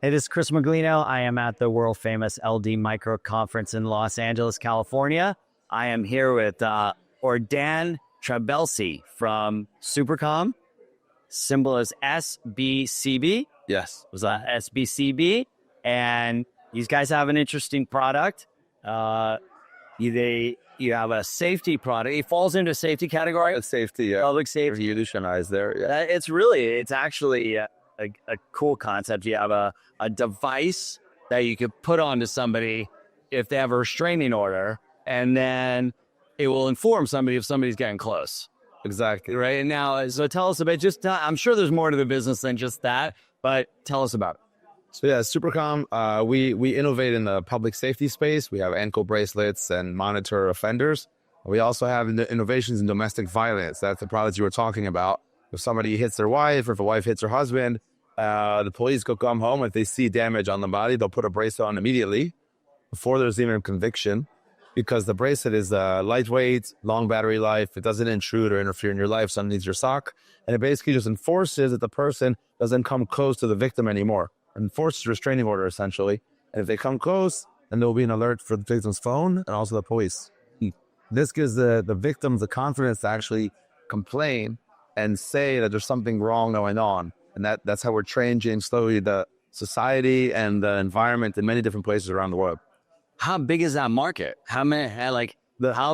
Hey, this is Chris Maglino. I am at the world famous LD Micro Conference in Los Angeles, California. I am here with Ordan Trabelsi from SuperCom. Symbol is SBCB. Yes. Was that SBCB? And these guys have an interesting product. You have a safety product. It falls into a safety category. It's safety, yeah. Public safety. Revolutionized there. Yeah. It's actually a cool concept. You have a device that you could put onto somebody if they have a restraining order, and then it will inform somebody if somebody's getting close. Exactly. Right. And now, so tell us about I'm sure there's more to the business than just that, but tell us about it. So yeah, SuperCom, we innovate in the public safety space. We have ankle bracelets and monitor offenders. We also have innovations in domestic violence. That's the product you were talking about. If somebody hits their wife, or if a wife hits her husband, the police could come home. If they see damage on the body, they'll put a bracelet on immediately before there's even a conviction, because the bracelet is lightweight, long battery life. It doesn't intrude or interfere in your life, so underneath your sock. And it basically just enforces that the person doesn't come close to the victim anymore. Enforces restraining order, essentially. And if they come close, then there will be an alert for the victim's phone and also the police. This gives the victims the confidence to actually complain and say that there's something wrong going on. And that's how we're changing slowly the society and the environment in many different places around the world. How big is that market? How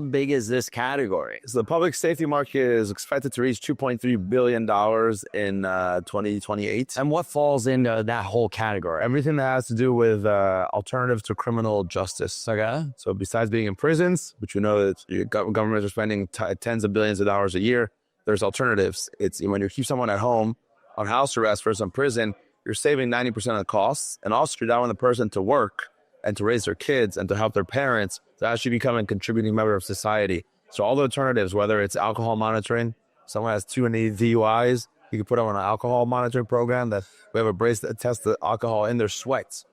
big is this category? So the public safety market is expected to reach $2.3 billion in 2028. And what falls into that whole category? Everything that has to do with alternatives to criminal justice. Okay. So besides being in prisons, which we know that governments are spending tens of billions of dollars a year, there's alternatives. It's when you keep someone at home on house arrest versus in prison, you're saving 90% of the costs, and also you're allowing the person to work and to raise their kids and to help their parents to actually become a contributing member of society. So all the alternatives, whether it's alcohol monitoring, someone has too many DUIs, you can put them on an alcohol monitoring program that we have a bracelet that tests the alcohol in their sweats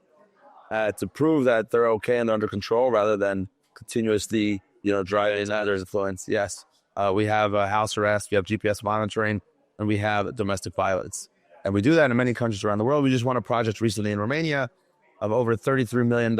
to prove that they're okay and under control rather than continuously, driving under influence. Yes. We have house arrest, we have GPS monitoring, and we have domestic violence. And we do that in many countries around the world. We just won a project recently in Romania of over $33 million.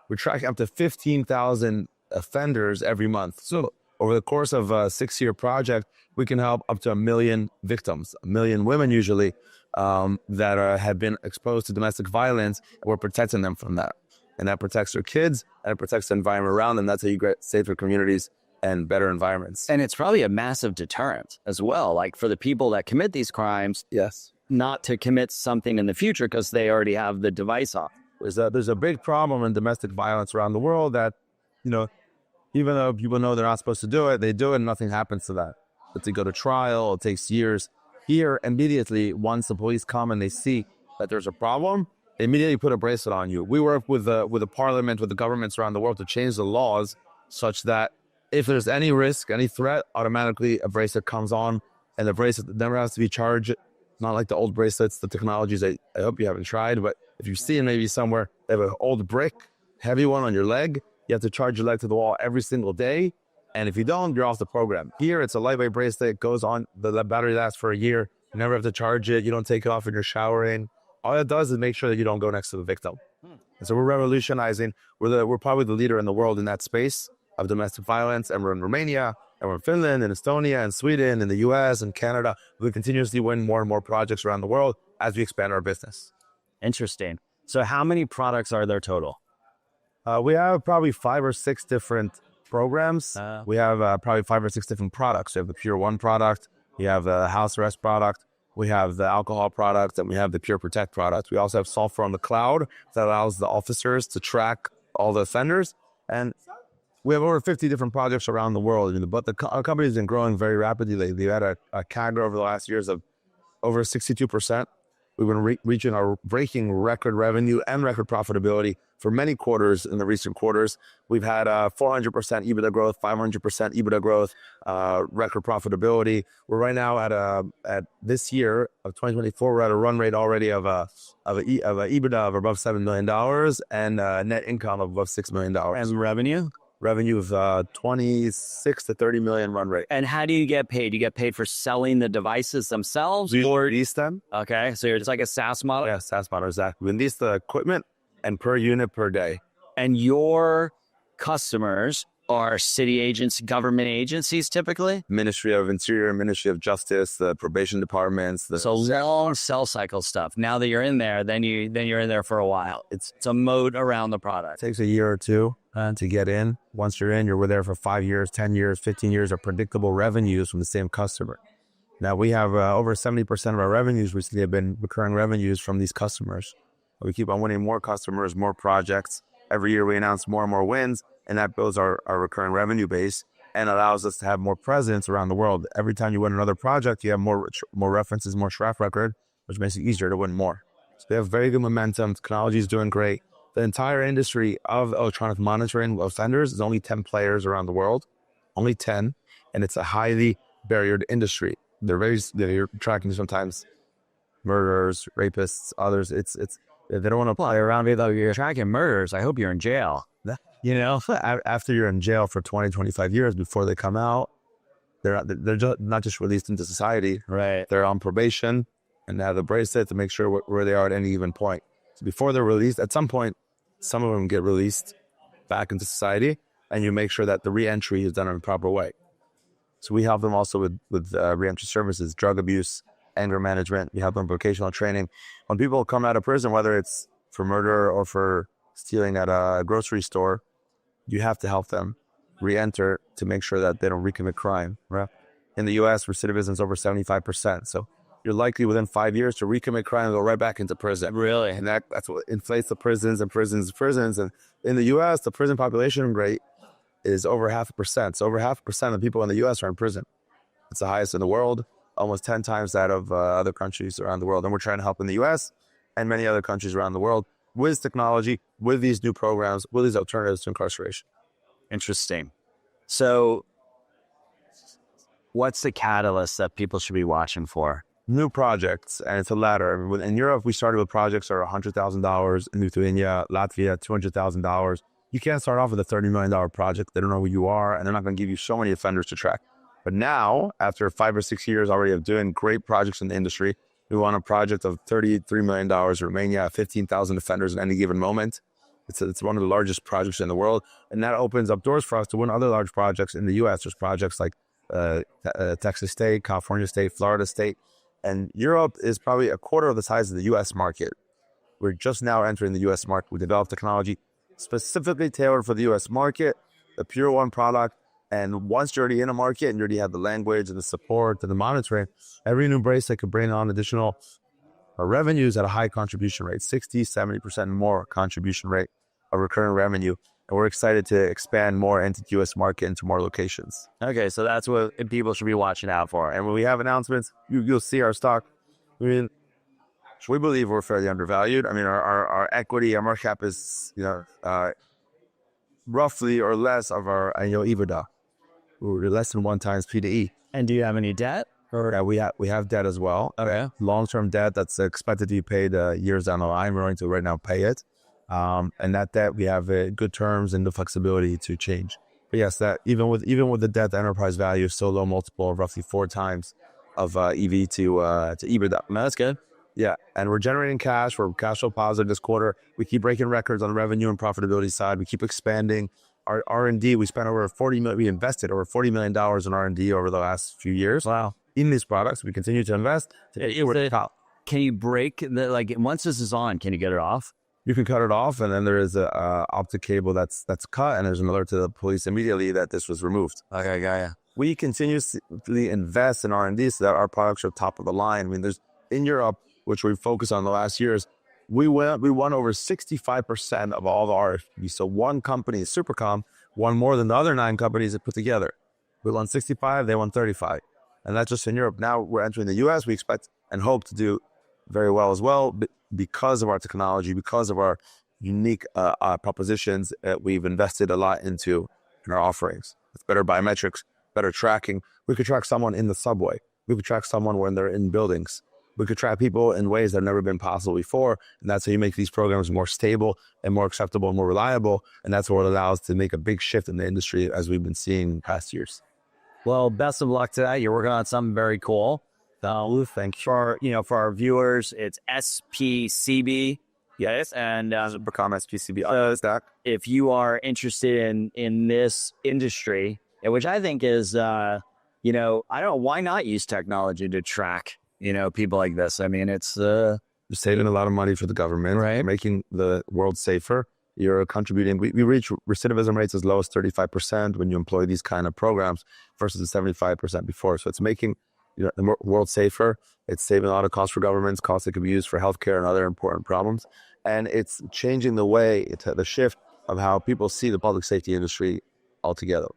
We're tracking up to 15,000 offenders every month. So over the course of a 6-year project, we can help up to 1 million victims, 1 million women usually, that have been exposed to domestic violence, and we're protecting them from that. And that protects their kids, and it protects the environment around them. That's how you get safer communities and better environments. And it's probably a massive deterrent as well, like for the people that commit these crimes. Yes. Not to commit something in the future because they already have the device on. There's a big problem in domestic violence around the world that, even though people know they're not supposed to do it, they do it and nothing happens to that. But they go to trial, it takes years. Here, immediately, once the police come and they see that there's a problem, they immediately put a bracelet on you. We work with the parliament, with the governments around the world to change the laws such that if there's any risk, any threat, automatically a bracelet comes on, and the bracelet never has to be charged. Not like the old bracelets, the technologies I hope you haven't tried, but if you see it maybe somewhere, they have an old brick, heavy one on your leg. You have to charge your leg to the wall every single day. And if you don't, you're off the program. Here, it's a lightweight bracelet. It goes on. The battery lasts for a year. You never have to charge it. You don't take it off when you're showering. All it does is make sure that you don't go next to the victim. And so we're revolutionizing. We're probably the leader in the world in that space of domestic violence. And we're in Romania, and we're in Finland, and Estonia, and Sweden, and the US, and Canada. We continuously win more and more projects around the world as we expand our business. Interesting. So how many products are there total? We have probably 5 or 6 different programs. We have probably 5 or 6 different products. We have the Pure One product. We have the house arrest product. We have the alcohol product, and we have the Pure Protect product. We also have software on the cloud that allows the officers to track all the offenders. And we have over 50 different projects around the world, but our company has been growing very rapidly lately. We had a CAGR over the last years of over 62%. We've been breaking record revenue and record profitability for many quarters in the recent quarters. We've had 400% EBITDA growth, 500% EBITDA growth, record profitability. We're right now at this year of 2024, we're at a run rate already of a EBITDA of above $7 million and net income of above $6 million. And revenue? revenue of 26 to 30 million run rate. And how do you get paid? You get paid for selling the devices themselves? We lease them. Okay, so it's like a SaaS model? Yeah, SaaS model, exactly. We lease the equipment and per unit per day. And your customers are city agents, government agencies typically? Ministry of Interior, Ministry of Justice, the probation departments. So long sell cycle stuff. Now that you're in there, then you're in there for a while. It's a moat around the product. It takes a year or two to get in. Once you're in, you're there for 5 years, 10 years, 15 years of predictable revenues from the same customer. Now we have over 70% of our revenues recently have been recurring revenues from these customers. We keep on winning more customers, more projects. Every year we announce more and more wins, and that builds our recurring revenue base and allows us to have more presence around the world. Every time you win another project, you have more references, more track record, which makes it easier to win more. So we have very good momentum. Technology is doing great. The entire industry of electronic monitoring of offenders is only 10 players around the world, only 10, and it's a highly barriered industry. They're tracking sometimes murderers, rapists, others. They don't want to play around me though. You're tracking murders. I hope you're in jail. You know, after you're in jail for 20, 25 years before they come out, they're just not just released into society. Right. They're on probation and they have the bracelet to make sure where they are at any given point. So before they're released, at some point, some of them get released back into society, and you make sure that the re-entry is done in a proper way. So we help them also with re-entry services, drug abuse, anger management. We help them vocational training. When people come out of prison, whether it's for murder or for stealing at a grocery store, you have to help them re-enter to make sure that they don't recommit crime. Right? In the U.S., recidivism is over 75%. So you're likely within 5 years to recommit crime and go right back into prison. Really? And that's what inflates the prisons. And in the U.S., the prison population rate is over 0.5%. So over 0.5% of the people in the U.S. are in prison. It's the highest in the world, almost 10 times that of other countries around the world. And we're trying to help in the U.S. and many other countries around the world with technology, with these new programs, with these alternatives to incarceration. Interesting. So what's the catalyst that people should be watching for? New projects, and it's a ladder. I mean, in Europe, we started with projects that are $100,000. In Lithuania, Latvia, $200,000. You can't start off with a $30 million project. They don't know who you are, and they're not going to give you so many offenders to track. But now, after 5 or 6 years already of doing great projects in the industry, we want a project of $33 million. Romania, 15,000 offenders at any given moment. It's one of the largest projects in the world, and that opens up doors for us to win other large projects in the U.S. There's projects like Texas State, California State, Florida State, and Europe is probably a quarter of the size of the U.S. market. We're just now entering the U.S. market. We developed technology specifically tailored for the U.S. market, the Pure One product. And once you're already in a market and you already have the language and the support and the monitoring, every new bracelet could bring on additional revenues at a high contribution rate, 60, 70% more contribution rate of recurring revenue. And we're excited to expand more into the U.S. market, into more locations. Okay, so that's what people should be watching out for. And when we have announcements, you'll see our stock. I mean, we believe we're fairly undervalued. I mean, our equity, our market cap is, roughly or less of our annual EBITDA. We're less than 1 times P to E. And do you have any debt? Or yeah, we have debt as well. Okay. Long-term debt that's expected to be paid years down the line. We're going to right now pay it. And that debt, we have good terms and the flexibility to change. But yes, that even with the debt, the enterprise value is so low multiple of roughly 4 times of EV to EBITDA. That's good. Yeah, and we're generating cash. We're cash flow positive this quarter. We keep breaking records on the revenue and profitability side. We keep expanding. Our R&D, we spent over $40 million. We invested over $40 million in R&D over the last few years. Wow. In these products, we continue to invest. Can you break once this is on? Can you get it off? You can cut it off, and then there is a optic cable that's cut, and there's an alert to the police immediately that this was removed. Okay, got ya. We continuously invest in R&D so that our products are top of the line. I mean, there's in Europe, which we focused on the last years, we won over 65% of all the RFPs. So one company, SuperCom, won more than the other 9 companies that put together. We won 65, they won 35. And that's just in Europe. Now we're entering the US. We expect and hope to do very well as well because of our technology, because of our unique propositions that we've invested a lot into in our offerings. It's better biometrics, better tracking. We could track someone in the subway. We could track someone when they're in buildings. we could track people in ways that have never been possible before. And that's how you make these programs more stable and more acceptable and more reliable. And that's what allows to make a big shift in the industry as we've been seeing in past years. Well, best of luck to that. You're working on something very cool. Thank you. For our viewers, it's SPCB. Yes, and SuperCom SPCB stack. if you are interested in this industry, which I think is, I don't know, why not use technology to track, people like this? I mean, it's You're saving a lot of money for the government, Right. Making the world safer. You're contributing. We reach recidivism rates as low as 35% when you employ these kind of programs versus the 75% before. So it's making the world safer. It's saving a lot of costs for governments, costs that could be used for healthcare and other important problems. And it's changing the way, the shift of how people see the public safety industry altogether.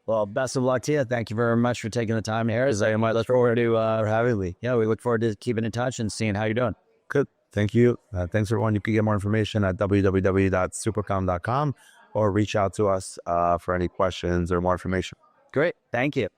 Well, best of luck to you. Thank you very much for taking the time here. I might look forward to having me. Yeah, we look forward to keeping in touch and seeing how you're doing. Good. Thank you. Thanks, everyone. You can get more information at www.supercom.com or reach out to us for any questions or more information. Great. Thank you.